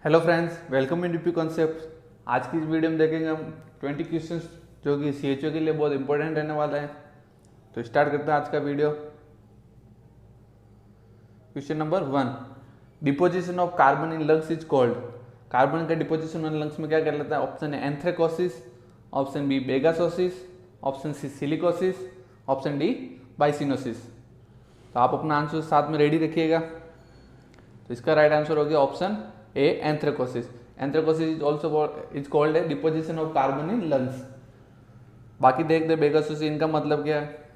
Hello friends, welcome in DP concept. आज की इस वीडियो में देखेंगे हम 20 क्वेश्चंस जो कि सीएचओ के लिए बहुत इंपॉर्टेंट रहने वाला है। तो स्टार्ट करते हैं आज का video. Question number 1, deposition of carbon in lungs is called. Carbon का डिपोजिशन इन लंग्स में क्या कहलाता है? Option A anthracosis, option B bagassosis, option C silicosis, option D byssinosis. तो आप अपना आंसर साथ में रेडी रखिएगा। तो इसका राइट आंसर हो गया option A anthracosis. Anthracosis is also is called a deposition of carbon in lungs. बाकी देखते बेगासोसिस, इनका मतलब क्या है?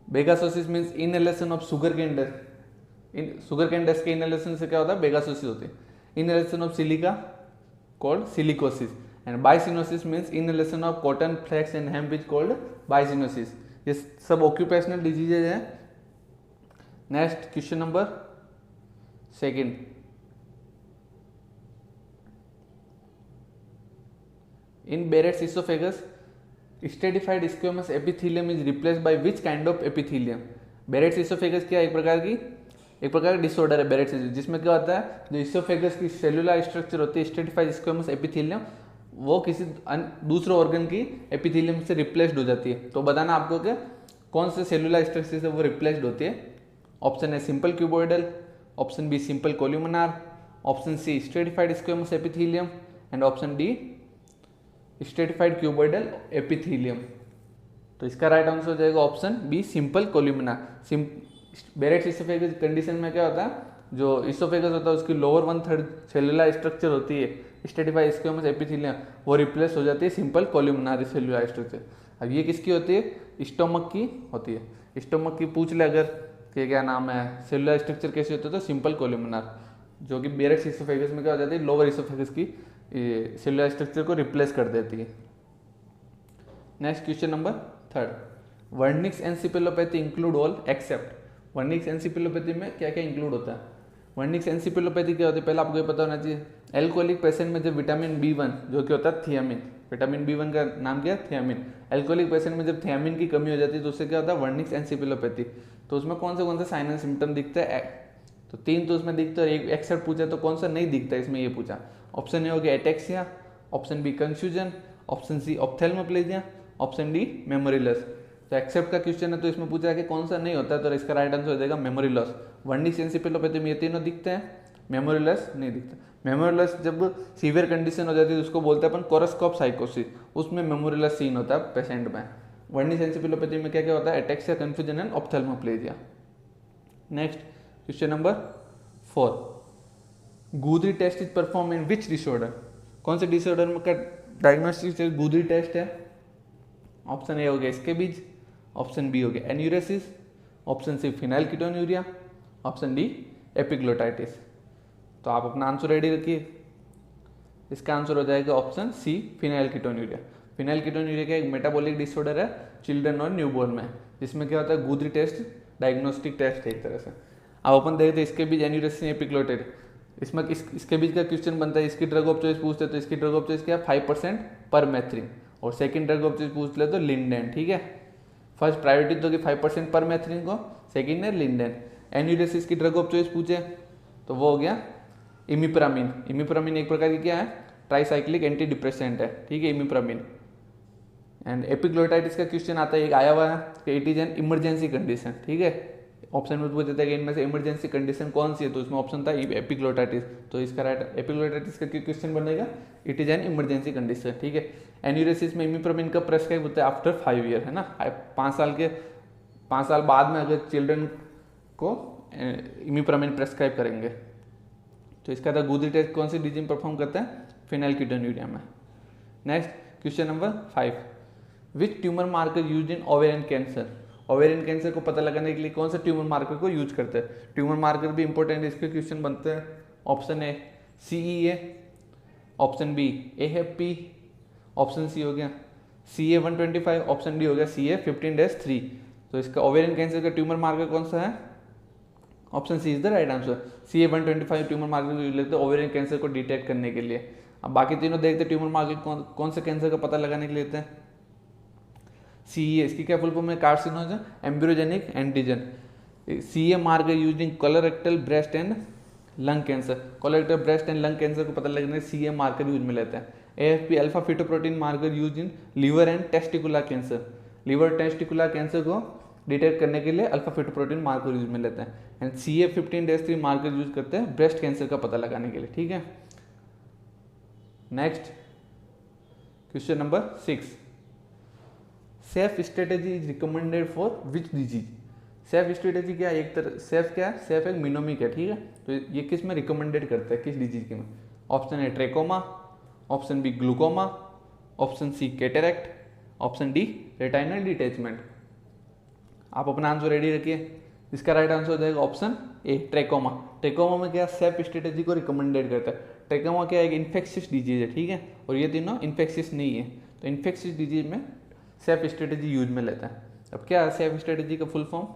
Bagassosis means inhalation of sugar cane dust. Sugar cane dust के इनहेलेशन से क्या होता है? बेगासोसिस होती है। Inhalation of silica called silicosis and byssinosis means inhalation of cotton flax and hemp is called byssinosis. ये सब ऑक्यूपेशनल डिजीजेज हैं। Next question number second, in Barrett's esophagus, stratified squamous epithelium is replaced by which kind of epithelium? Barrett's esophagus क्या एक प्रकार का disorder है Barrett's, जिसमें क्या होता है, जो इसोफेगस की सेलुलर स्ट्रक्चर होती है स्ट्रेटिफाइड स्क्वेमस एपिथेलियम, वो किसी दूसरे ऑर्गन की एपिथेलियम से रिप्लेस्ड हो जाती है। तो बताना आपको कि कौन से सेलुलर स्ट्रक्चर से वो रिप्लेस्ड होती है। Option A simple cuboidal, option B simple columnar, option C stratified squamous epithelium and option D stratified cuboidal epithelium. तो इसका राइट आंसर हो जाएगा option B simple columnar. Barrett's oesophagus condition में क्या होता है, जो इसोफेगस होता है उसकी लोअर 1/3 सेलुलर स्ट्रक्चर होती है स्ट्रेटिफाइड स्क्वेमस एपिथेलियम, वो रिप्लेस हो जाती है सिंपल कोल्यूमिनार सेलुलर स्ट्रक्चर। अब ये किसकी होती है? स्टोमक की होती है। स्टोमक की पूछ ले अगर कि क्या नाम है, सेलुलर स्ट्रक्चर कैसे होता है, तो सिंपल कोल्यूमिनार, जो कि बेरेट्स इसोफेगस में क्या हो जाती है, लोअर इसोफेगस की सेलुलर स्ट्रक्चर को रिप्लेस कर देती है। Next question number third, Wernicke's encephalopathy include all except. Wernicke's encephalopathy में क्या क्या इंक्लूड होता है? वर्निक्स एनसिफेलोपैथी क्या होती है, पहले आपको ये पता होना चाहिए। एल्कोहलिक पेशेंट में जब विटामिन B1 जो कि होता है थियामिन, विटामिन B1 का नाम क्या है? थियामिन। एल्कोहलिक पेशेंट में जब थियामिन की कमी हो जाती है तो उससे क्या होता है? वर्निक्स एनसिफेलोपैथी। तो उसमें कौन से साइन एंड सिम्टम दिखते हैं? तो 3 तो उसमें दिखते हैं, एक एक्सेप्ट पूछा तो कौन सा नहीं दिखता इसमें, ये पूछा। ऑप्शन ए हो गया ataxia, option B confusion, option C ophthalmoplegia, option D memory loss. तो एक्सेप्ट का क्वेश्चन है तो इसमें पूछा है कि कौन सा नहीं होता है, तो इसका राइट आंसर हो जाएगा मेमोरी लॉस। वर्निक्स एनसिफेलोपैथी में ये तीनों दिखते हैं, मेमोरी लॉस नहीं दिखता। मेमोरी लॉस जब सीवियर कंडीशन हो जाती है तो उसको बोलते हैं अपन कोरस्कॉप साइकोसिस, उसमें मेमोरी लॉस सीन होता है पेशेंट में। वर्निक्स एनसिफेलोपैथी में क्या क्या होता है? Ataxia, confusion and ophthalmoplegia. Next question number 4, Guthrie test is perform in which disorder. कौन से डिसऑर्डर में का डायग्नोस्टिक गुदरी टेस्ट है? ऑप्शन ए हो गया स्केबीज, ऑप्शन बी हो गया enuresis, option C phenylketonuria, option D epiglottitis. तो आप अपना आंसर रेडी रखिए। इसका आंसर हो जाएगा ऑप्शन सी फिनाइलकीटोन्यूरिया। फिनाइलकीटोन्यूरिया का एक मेटाबॉलिक डिसऑर्डर है चिल्ड्रन और न्यूबॉर्न में, जिसमें क्या होता है? गुदरी टेस्ट डायग्नोस्टिक टेस्ट है एक तरह से। अब अपन देखते हैं इसके बीच एन्यूरेसिस एपिग्लोटाइटिस, इसमें इसके बीच का क्वेश्चन बनता है, इसकी ड्रग ऑफ चॉइस पूछते हैं तो इसकी ड्रग ऑफ चॉइस क्या है? 5% परमेथ्रिन। और सेकंड ड्रग ऑफ चॉइस पूछ ले तो लिंडेन। ठीक है, फर्स्ट प्रायोरिटी दोगे 5% परमेथ्रिन को, सेकंड है लिंडेन। एन्यूरेसिस की ड्रग ऑफ चॉइस पूछे तो वो हो गया इमिप्रामिन। इमिप्रामिन एक प्रकार की क्या है? ट्राईसाइक्लिक एंटी डिप्रेसेंट है। ठीक है, इमिप्रामिन। एंड एपिग्लोटाइटिस का क्वेश्चन आता है, एक आया हुआ है कि it is an emergency condition. ठीक है, ऑप्शन में पूछ देता है कि इनमें से इमरजेंसी कंडीशन कौन सी है, तो उसमें ऑप्शन था एपिग्लोटाइटिस। तो इसका राइट एपिग्लोटाइटिस का क्वेश्चन बनेगा it is an emergency condition. ठीक है, एन्यूरेसिस में इमिप्रामिन का प्रेस्क्राइब होता है आफ्टर 5 ईयर, है ना, 5 साल बाद में अगर चिल्ड्रन को इमिप्रामिन प्रेस्क्राइब करेंगे। तो इसका था गुदरी टेस्ट कौन सी डिजीज परफॉर्म करता है? फिनाइलकीटोन्यूरिया में। नेक्स्ट क्वेश्चन नंबर 5, विच ट्यूमर मार्कर यूज इन ओवेरियन कैंसर। ओवेरियन कैंसर को पता लगाने के लिए कौन सा ट्यूमर मार्कर को यूज करते हैं? ट्यूमर मार्कर भी इंपॉर्टेंट है, इसके क्वेश्चन बनते हैं। Option A CEA, option B AFP, option C हो गया CA-125, ऑप्शन डी हो गया CA-15-3। तो इसका ओवेरियन कैंसर का ट्यूमर मार्कर कौन सा है? Option C is the right answer. CA-125 tumour marker use लेते हैं ओवेरियन कैंसर को डिटेक्ट करने के लिए। अब बाकी तीनों देखते हैं ट्यूमर मार्कर कौन से कैंसर का पता लगाने के लिए लेते हैं। CEA, इसकी क्या फुल फॉर्म है? Carcinogen embryogenic antigen. CEA marker used in colorectal, breast and lung cancer, colorectal breast and lung cancer को पता लगने CA मार्कर यूज में लेते हैं। AFP alpha fetoprotein marker use in liver and testicular cancer, liver testicular cancer को detect करने के लिए अल्फा फिटोप्रोटीन मार्कर यूज में लेते हैं। एंड CA 15-3 मार्कर यूज करते हैं ब्रेस्ट कैंसर का पता लगाने के लिए, ठीक है। Next question number 6, safe strategy is recommended for which disease. Safe strategy क्या है, एक तरह सेफ क्या है, सेफ एक मिनोमिक है, ठीक है। तो ये किस में रिकमेंडेड करते हैं, किस डिजीज के में? Option A trachoma, option B glaucoma, option C cataract, option D retinal detachment. आप अपना आंसर रेडी रखिए। इसका राइट आंसर हो जाएगा ऑप्शन ए ट्रेकोमा। ट्रेकोमा में क्या सेफ स्ट्रेटेजी को रिकमेंडेड करता है। ट्रेकोमा क्या एक इन्फेक्शियस डिजीज है, ठीक है, और ये तीनों इन्फेक्शियस नहीं है, तो इन्फेक्शियस डिजीज में सेफ स्ट्रेटेजी यूज में लेता है। अब क्या है सेफ स्ट्रेटेजी का full form?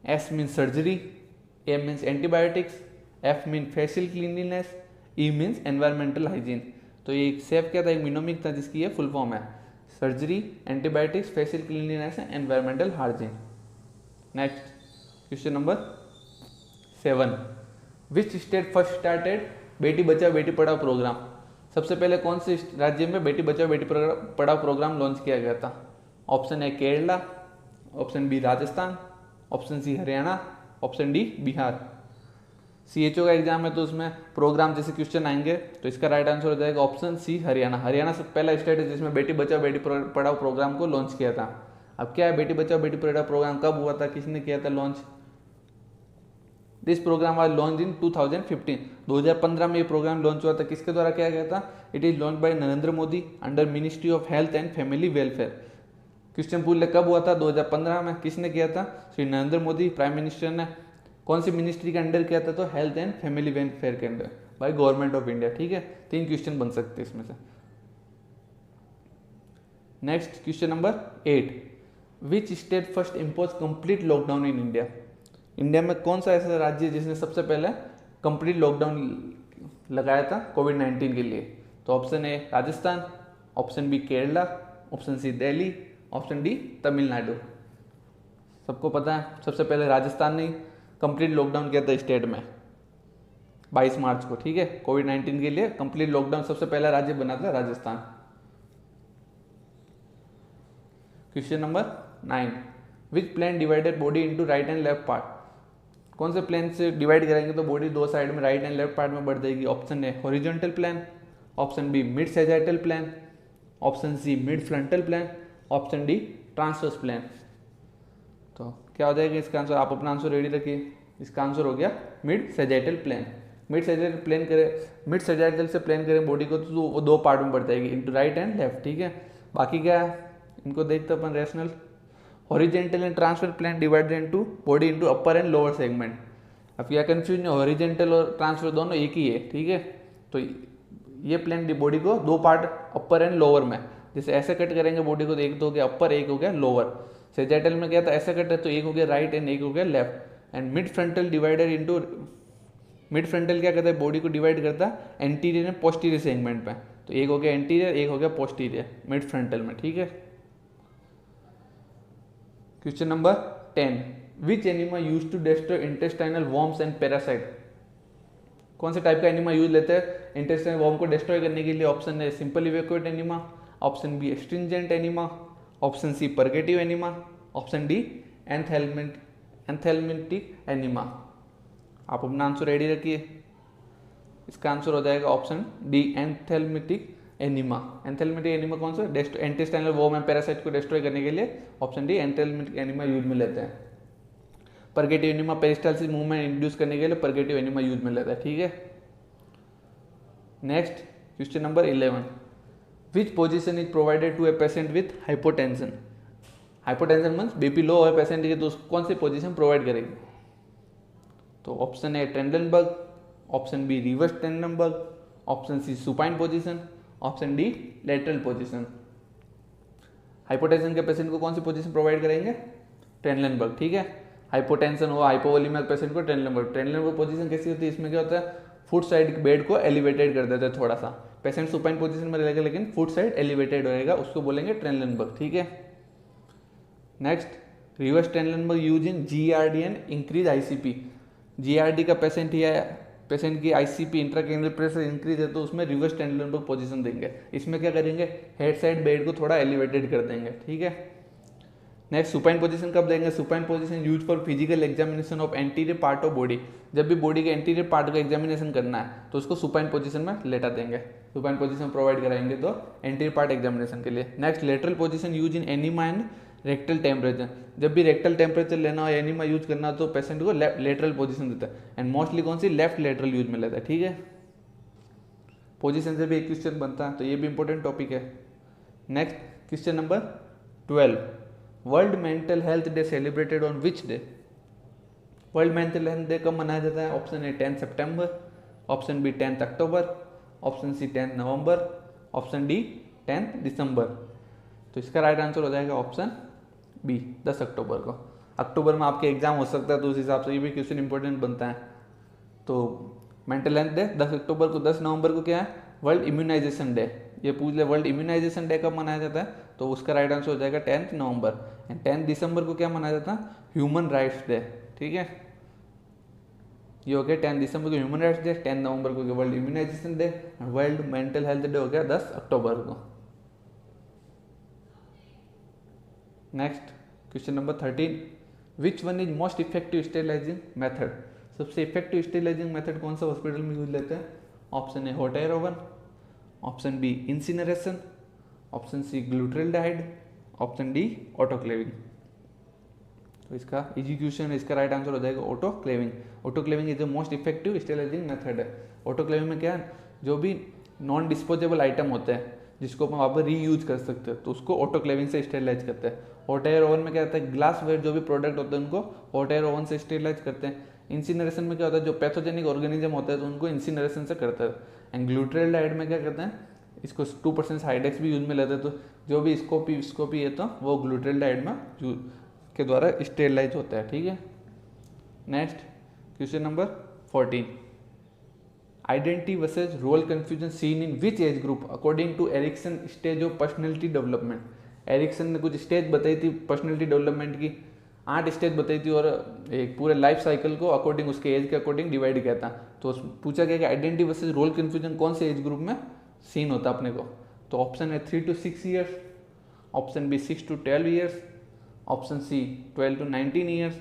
S means surgery, A means antibiotics, F mean facial cleanliness, E means environmental hygiene. तो ये सेफ क्या था, एक मिनोमिक था जिसकी ये फुल फॉर्म है surgery, antibiotics, facial cleanliness and environmental hygiene. Next question number 7, which state first started Beti Bachao Beti Padhao programme. सबसे पहले कौन से राज्य में बेटी बचाओ बेटी पढ़ाओ प्रोग्राम लॉन्च किया गया था? Option A Kerala, option B Rajasthan, option C Haryana, option D Bihar. CHO का एग्जाम है तो उसमें प्रोग्राम जैसे क्वेश्चन आएंगे, तो इसका राइट आंसर हो जाएगा ऑप्शन सी हरियाणा। हरियाणा से पहला स्टेट है जिसमें बेटी बचाओ बेटी पढ़ाओ प्रोग्राम को लॉन्च किया था। अब क्या है, बेटी बचाओ बेटी पढ़ाओ प्रोग्राम कब हुआ था, किसने किया था launch? This programme was launch in 2015। 2015 में ये प्रोग्राम लॉन्च हुआ था। किसके द्वारा किया गया था? It is launch by Narendra Modi under ministry of health and family welfare. Question पूछ ले कब हुआ था? 2015 में। किसने किया था? श्री नरेंद्र मोदी प्राइम मिनिस्टर ने। कौन सी मिनिस्ट्री के अंडर किया था? तो हेल्थ एंड फैमिली वेलफेयर के under by government of India, ठीक है। 3 क्वेश्चन बन सकते हैं इसमें से। Next question number 8, which state first impose complete lockdown in India. India में कौन सा ऐसा राज्य है जिसने सबसे पहले कंप्लीट लॉकडाउन लगाया था कोविड-19 के लिए? तो ऑप्शन ए Rajasthan, option B Kerala, option C Delhi, option D Tamil Nadu. सबको पता है सबसे पहले राजस्थान ने कंप्लीट लॉकडाउन किया था स्टेट में 22 मार्च को, ठीक है। कोविड-19 के लिए कंप्लीट लॉकडाउन सबसे पहला राज्य बना था Rajasthan. Question number 9, which plane divided body into right and left part. कौन से प्लेन से डिवाइड करेंगे तो बॉडी 2 साइड में राइट एंड लेफ्ट पार्ट में बढ़ जाएगी? Option A horizontal plane, option B mid sagittal plane, option C mid frontal plane, option D transverse plane. तो क्या हो जाएगा इसका आंसर? आप अपना आंसर रेडी रखिए। इसका आंसर हो गया mid sagittal plane. Mid sagittal plane करें, मिड सैजिटल से प्लेन करें बॉडी को तो वो 2 पार्ट में बढ़ जाएगी, इनटू राइट एंड लेफ्ट, ठीक है। बाकी क्या है इनको देखते अपन rationale. Horizontal and transfer plane divided into body into upper and lower segment. अब क्या कंफ्यूजन है, हॉरिजेंटल और ट्रांसफर दोनों एक ही है, ठीक है। तो ये प्लेन बॉडी को 2 पार्ट अपर एंड लोअर में, जैसे ऐसे कट करेंगे बॉडी को तो एक तो हो गया अपर, एक हो गया लोअर। सैजिटल में क्या था, ऐसा कट है तो एक हो गया राइट एंड एक हो गया left. And mid frontal divided into, mid frontal क्या करता है बॉडी को डिवाइड करता है एंटीरियर एंड पोस्टीरियर सेगमेंट में, तो एक हो गया एंटीरियर एक हो गया पोस्टीरियर मिड फ्रंटल में, ठीक है। Question number 10, which enema use to destroy intestinal worms and parasite. कौन से टाइप का एनिमा यूज लेते हैं इंटेस्टाइनल वॉर्म को डिस्ट्रॉय करने के लिए? Option A simple evacuate enema, option B astringent enema, option C purgative enema, option D anthelmintic enema. आप अपना आंसर रेडी रखिए। इसका आंसर हो जाएगा option D anthelmintic enema. Anthelmintic enema कौन सा? इंटेस्टाइनल वॉर्म एंड पैरासाइट को डिस्ट्रॉय करने के लिए option D anthelmintic enema use में लेते हैं। Purgative enema peristalsis movement induce करने के लिए परगेटिव एनिमा यूज में लेता है, ठीक है। Next question number 11, which position is provided to a patient with hypotension. Hypotension means BP low है पेशेंट की, तो कौन सी पोजीशन प्रोवाइड करेगी? तो option A Trendelenburg, option B reverse Trendelenburg, option C supine position, option D lateral position. Hypotension के patient को कौन सी position provide करेंगे? ट्रेंडनबर्ग, ठीक है। हाइपोटेंशन हुआ हाइपोवोलेमिया पेशेंट को ट्रेंडनबर्ग। ट्रेंडनबर्ग पोजीशन कैसी होती है? इसमें क्या होता है फुट साइड बेड को एलिवेटेड कर देते हैं थोड़ा सा। पेशेंट सुपाइन पोजीशन में रहेगा लेकिन फुट साइड एलिवेटेड रहेगा, उसको बोलेंगे ट्रेंडनबर्ग, ठीक है। Next reverse Trendelenburg use in GERD and increase ICP। GERD का पेशेंट या पेशेंट की आईसीपी इंट्राक्रैनियल प्रेशर इंक्रीज है तो उसमें रिवर्स टेंडुलनबर्ग पोजीशन देंगे। इसमें क्या करेंगे, हेड साइड बेड को थोड़ा एलिवेटेड कर देंगे, ठीक है। नेक्स्ट सुपाइन पोजीशन कब देंगे, supine position use for physical examination of anterior part of body. जब भी बॉडी के एंटीरियर पार्ट का एग्जामिनेशन करना है तो उसको सुपाइन पोजीशन में लेटा देंगे, सुपाइन पोजीशन प्रोवाइड कराएंगे तो एंटीरियर पार्ट एग्जामिनेशन के लिए। Next lateral position use in enema and rectal temperature. जब भी रेक्टल टेम्परेचर लेना हो, एनीमा यूज करना हो तो पेशेंट को लेटरल पोजीशन देता है, एंड मोस्टली कौन सी, लेफ्ट लेटरल यूज में लेता है, ठीक है। पोजीशन से भी एक क्वेश्चन बनता है तो ये भी इंपॉर्टेंट टॉपिक है। Next question number 12, world mental health day celebrated on which day. World mental health day कब मनाया जाता है, ऑप्शन ए 10 सितंबर, ऑप्शन बी 10 अक्टूबर, ऑप्शन सी 10 नवंबर, ऑप्शन डी 10 दिसंबर। तो इसका राइट आंसर हो जाएगा ऑप्शन बी 10 अक्टूबर को। अक्टूबर में आपके एग्जाम हो सकता है तो उस हिसाब से ये भी क्वेश्चन इंपॉर्टेंट बनता है। तो मेंटल हेल्थ डे 10 अक्टूबर को। 10 नवंबर को क्या है, वर्ल्ड इम्यूनाइजेशन डे। ये पूछ ले वर्ल्ड इम्यूनाइजेशन डे कब मनाया जाता है तो उसका राइट आंसर हो जाएगा 10 नवंबर। एंड 10 दिसंबर को क्या मनाया जाता है, ह्यूमन राइट्स डे, ठीक है। ये हो गया 10 दिसंबर को ह्यूमन राइट्स डे, 10 नवंबर को world immunisation day, world mental health day हो गया 10 अक्टूबर को। Next question number 13, which one is most effective sterilising method. सबसे इफेक्टिव स्टेरिलाइजिंग मेथड कौन सा हॉस्पिटल में यूज लेते हैं, option A hot air oven, option B incineration, option C glutaraldehyde, option D autoclaving. तो इसका एग्जीक्यूशन, इसका राइट आंसर हो जाएगा autoclaving. Autoclaving is the most effective sterilising method है। ऑटोक्लेविंग में क्या है, जो भी नॉन डिस्पोजेबल आइटम होते हैं जिसको हम वहाँ पर रीयूज कर सकते हैं तो उसको ऑटोक्लेविंग से स्टेरिलाइज करते हैं। हॉट एयर ओवन में क्या होता है, ग्लास वेयर जो भी प्रोडक्ट होते हैं उनको हॉट एयर ओवन से स्टेरिलाइज करते हैं। इंसिनरेशन में क्या होता है, जो पैथोजेनिक ऑर्गेनिज्म होता है तो उनको इंसिनरेशन से करते हैं। एंड ग्लूट्रेल्डाइड में क्या करते हैं, इसको 2% हाइडेक्स भी यूज में लेते हैं, तो जो भी स्कोपी है तो वो ग्लूट्रेल्डाइड में यूज के द्वारा स्टेरिलाइज होता है, ठीक है। Next question number 14, identity versus role confusion seen in which age group according to Erikson stage of personality development. Erikson ने कुछ स्टेज बताई थी पर्सनैलिटी डेवलपमेंट की, 8 स्टेज बताई थी और एक पूरे लाइफ साइकिल को अकॉर्डिंग उसके एज के अकॉर्डिंग डिवाइड किया था। तो पूछा गया कि आइडेंटिटी वर्सेज रोल कंफ्यूजन कौन से एज ग्रुप में सीन होता है अपने को। तो ऑप्शन है 3 to 6 years, option B 6 to 12 years, option C 12 to 19 years,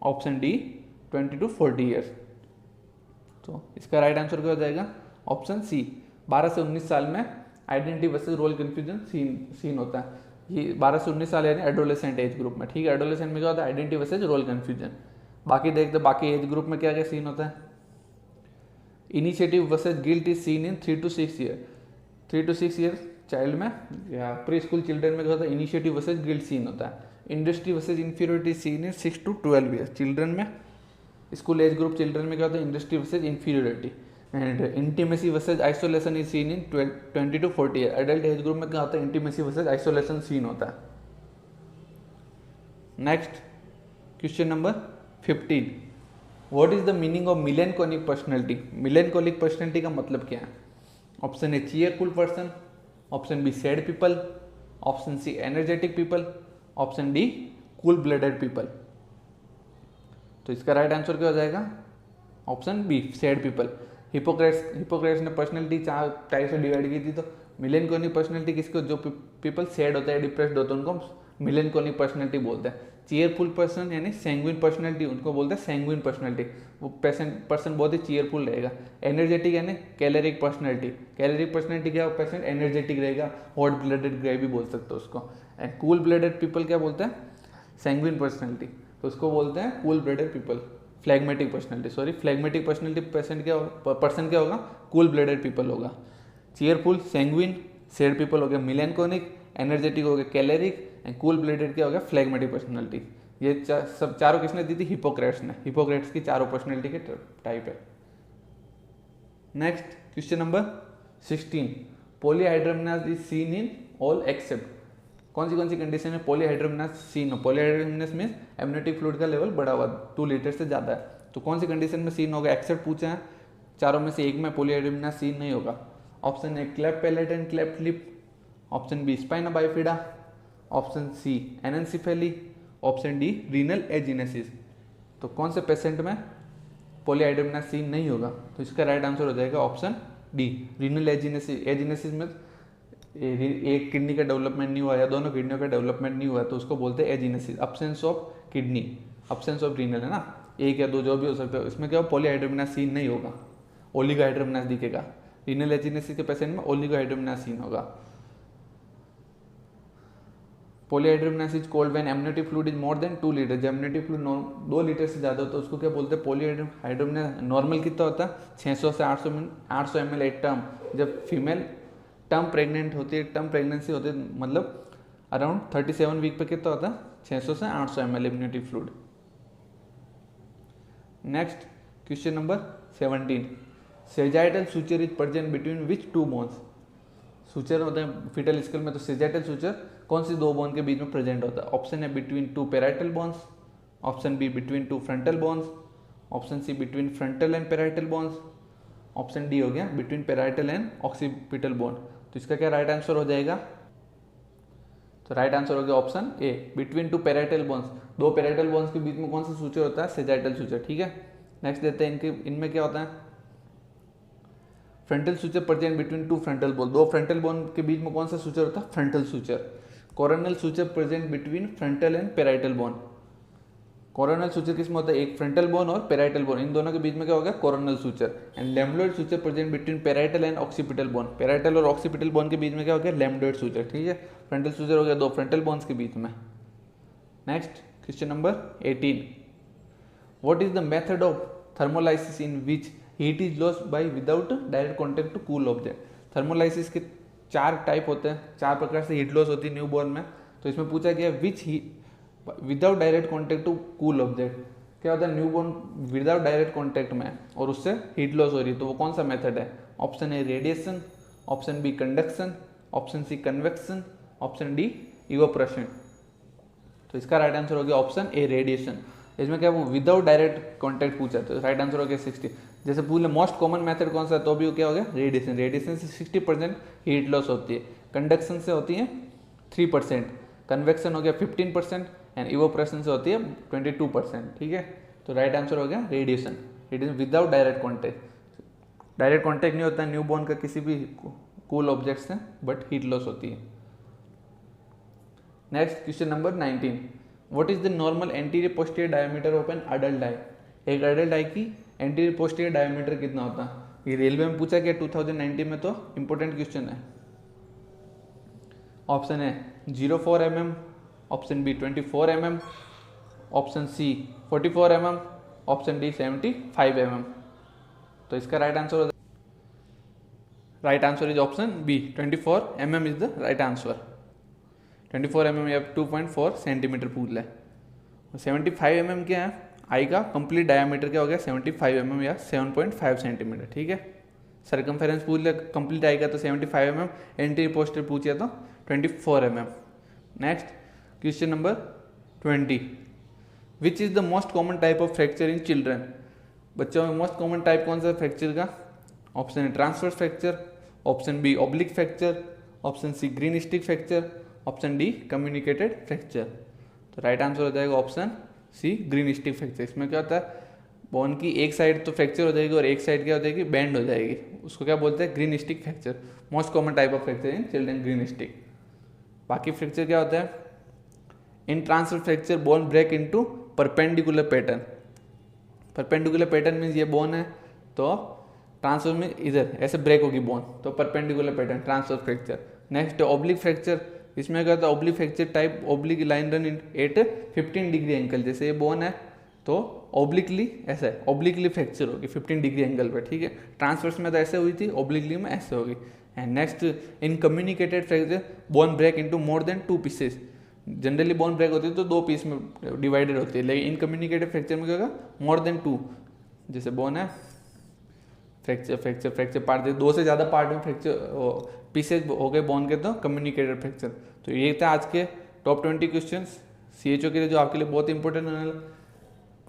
option D 20 to 40 years. तो इसका राइट आंसर क्या हो जाएगा, ऑप्शन सी 12 से 19 साल में identity versus role confusion seen होता है। ये 12 से 19 साल यानी एडोलेसेंट एज ग्रुप में, ठीक है। एडोलेसेंट में क्या होता है, आइडेंटिटी वर्सेज रोल कंफ्यूजन। बाकी देखते बाकी एज ग्रुप में क्या क्या सीन होता है। Initiative versus guilt is seen in 3 to 6 year. 3 to 6 year child में या प्री स्कूल चिल्ड्रन में क्या होता है, इनिशिएटिव वर्सेज गिल्ट सीन होता है। Industry versus inferiority seen in 6 to 12 year children में। स्कूल एज ग्रुप चिल्ड्रन में क्या होता है, industry versus inferiority. And intimacy versus isolation is seen in 20 to 40 year. Adult age group में क्या होता है, इंटीमेसी वर्सेज आइसोलेशन सीन होता है। Next question number 15, what is the meaning of melancholic personality. Melancholic personality का मतलब क्या है। Option A cheerful person, option B sad people, option C energetic people, option D cool blooded people. तो इसका right answer क्या हो जाएगा, option B sad people. Hippocrates ने पर्सनैलिटी 4 टाइप से डिवाइड की थी। तो मिलेनकोलिक पर्सनैलिटी किसको, जो पीपल सैड होता है डिप्रेस्ड होते हैं उनको मिलेनकोलिक पर्सनैलिटी बोलते हैं। चीयरफुल पर्सन यानी सैंग्विन पर्सनैलिटी, उनको बोलते हैं सैंग्विन पर्सनैलिटी। वो पर्सन बहुत ही चीयरफुल रहेगा। एनर्जेटिक यानी कैलोरिक पर्सनैलिटी। कैलोरिक पर्सनैलिटी क्या, पेशेंट एनर्जेटिक रहेगा, हॉट ब्लडेड ग्रे भी बोल सकते हो उसको। एंड कूल ब्लडेड पीपल क्या बोलते हैं, सैंग्विन पर्सनैलिटी, तो उसको बोलते हैं cool blooded people. Phlegmatic personality, phlegmatic personality person क्या होगा, कूल ब्लडेड पीपल होगा। चीयरफुल सैंग्विन, सैड पीपल हो गया मिलेनकोलिक, एनर्जेटिक हो गया कैलोरिक, एंड कूल ब्लडेड क्या हो गया फ्लैग्मेटिक पर्सनैलिटी। ये सब चारों किसने दी थी, हिपोक्रेट्स ने। हिपोक्रेट्स की चारों पर्सनैलिटी के टाइप है। Next question number 16, polyhydramnios is seen in all except. कौन सी कंडीशन में पॉलीहाइड्रोमनास सीन हो। पॉलीहाइड्रोमनास में एमनियोटिक फ्लूइड का लेवल बढ़ा हुआ 2 लीटर से ज़्यादा है, तो कौन सी कंडीशन में सीन होगा, एक्सेप्ट पूछा है। चारों में से एक में पॉलीहाइड्रोमनास सीन नहीं होगा। Option A cleft palate and cleft lip, option B spina bifida, option C anencephaly, option D renal agenesis. तो कौन से पेशेंट में पॉलीहाइड्रोमनास नहीं होगा, तो इसका राइट आंसर हो जाएगा ऑप्शन डी, रीनल एजिनेसिस। एजिनेसिस में एक किडनी का डेवलपमेंट नहीं हुआ या दोनों किडनियों का डेवलपमेंट नहीं हुआ तो उसको बोलते हैं agenesis, absence of kidney, absence of renal, है ना, एक या दो जो भी हो सकता है। इसमें क्या पॉलीहाइड्रोमनास नहीं होगा, ओलिगोहाइड्रोमनास दिखेगा। रीनल एजिनेसिस के पेशेंट में ओलिगोहाइड्रोमनास होगा। Polyhydramnios is called when amniotic fluid is more than 2 litre. जब एमनियोटिक फ्लूइड 2 लीटर से ज़्यादा होता है उसको क्या बोलते हैं पॉलीहाइड्रोमनास। नॉर्मल कितना होता है 600 से 800 ml एक टर्म। जब फीमेल टर्म प्रेग्नेंट होती है, टर्म प्रेगनेंसी होती है, मतलब अराउंड 37 वीक पे कितना होता है 600 से 800 ml amniotic fluid. Next question number 17, sagittal suture is present between which 2 bones. Suture होता है फीटल स्केल में, तो सेजाइटल सुचर कौन सी 2 बोन के बीच में प्रेजेंट होता है। ऑप्शन है between 2 parietal bones, option B between 2 frontal bones, option C between frontal and parietal bones, option D हो गया between parietal and occipital bone. तो इसका क्या राइट आंसर हो जाएगा, तो राइट आंसर हो गया ऑप्शन ए, between 2 parietal bones. 2 parietal bones के बीच में कौन सा सूचर होता है, सेजाइटल सूचर, ठीक है। नेक्स्ट देते हैं इनमें क्या होता है, frontal suture present between 2 frontal bone. 2 frontal bone के बीच में कौन सा सूचर होता है, frontal suture. Coronal suture present between frontal and parietal bone. Coronal suture किसमें होता है, एक फ्रंटल बोन और पैराइटल बोन, इन दोनों के बीच में क्या होगा, coronal suture. And lambdoid suture present between parietal and occipital bone. Parietal और ऑक्सीपिटल बोन के बीच में क्या हो गया, लैम्बडॉइड सूचर, ठीक है। फ्रंटल सूचर हो गया 2 फ्रंटल बोन्स के बीच में। Next question number 18, what is the method of thermolysis in which heat is lost by without direct contact to cool object. Thermolysis के 4 टाइप होते हैं, 4 प्रकार से हीट लॉस होती है न्यूबॉर्न में। तो इसमें पूछा गया which without direct contact to cool object. क्या होता है, न्यूबॉर्न विदाउट डायरेक्ट कॉन्टेक्ट में और उससे हीट लॉस हो रही है, तो वो कौन सा मेथड है। Option A radiation, option B conduction, option C convection, option D evaporation. तो इसका राइट आंसर हो गया ऑप्शन ए रेडिएशन। इसमें क्या वो विदाउट डायरेक्ट कॉन्टैक्ट पूछा, तो राइट आंसर हो गया 60। जैसे पूछे मोस्ट कॉमन मेथड कौन सा है, तो भी क्या हो गया रेडिएशन। रेडिएशन से 60% हीट लॉस होती है। कंडक्शन से होती है 3%, कन्वेक्शन हो गया 15% एंड इवोपरेशन से होती है 22%, ठीक है। तो राइट आंसर हो गया radiation. Radiation without direct contact. Direct contact नहीं होता है न्यूबॉर्न का किसी भी कूल ऑब्जेक्ट से, बट हीट लॉस होती है। Next question number 19, what is the normal anterior posterior diameter of an adult eye. एक अडल्ट आई की एंटीरियर पोस्टीरियर डायमीटर कितना होता है। ये रेलवे में पूछा गया 2019 में, तो इंपॉर्टेंट क्वेश्चन है। Option A 04 mm, option B 24 mm, option C 44 mm, option D 75 mm। तो इसका right answer is option B 24 mm is the right answer. 24 mm या 2.4 सेंटीमीटर पूछ ले। 75 mm क्या है, आई का कंप्लीट डायमीटर क्या हो गया 75 mm या 7.5 सेंटीमीटर, ठीक है। सरकमफेरेंस पूछ ले कंप्लीट आई का तो 75 mm, एंटीरियर पोस्टीरियर पूछे तो 24 mm। Next question number 20, which is the most common type of fracture in children. बच्चों में मोस्ट कॉमन टाइप कौन सा फ्रैक्चर का। Option A transverse fracture, option B oblique fracture, option C greenstick fracture, option D communicated fracture. तो right answer हो जाएगा option C greenstick fracture. इसमें क्या होता है, बोन की एक साइड तो फ्रैक्चर हो जाएगी और एक साइड क्या हो जाएगी, बेंड हो जाएगी। उसको क्या बोलते हैं, greenstick fracture. Most common type of fracture in children greenstick. बाकी फ्रैक्चर क्या होता है, in transverse fracture bone break into perpendicular pattern. Perpendicular pattern means ये बोन है तो ट्रांसवर्स में इधर ऐसे ब्रेक होगी बोन, तो perpendicular pattern transverse fracture. Next oblique fracture, इसमें क्या होता है oblique fracture type oblique line run at 15 degree angle. जैसे ये बोन है तो ऑब्लिकली ऐसा है, ऑब्लिकली फ्रैक्चर होगी 15 डिग्री एंगल पे, ठीक है। ट्रांसवर्स में तो ऐसे हुई थी, ऑब्लिकली में ऐसे होगी। And next in communicated fracture bone break into more than 2 pieces. Generally bone break होती है तो 2 पीस में डिवाइडेड होती है, लेकिन इन कम्युनिकेटेड फ्रैक्चर में क्या होगा मोर देन 2। जैसे बोन है फ्रैक्चर पार्ट 2 से ज़्यादा पार्ट में फ्रैक्चर पीसेज हो गए बोन के, तो कम्युनिकेटेड फ्रैक्चर। तो ये था आज के टॉप 20 क्वेश्चन CHO के लिए, जो आपके लिए बहुत इंपॉर्टेंट है।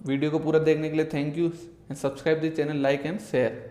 वीडियो को पूरा देखने के लिए thank you and subscribe the channel, like and share.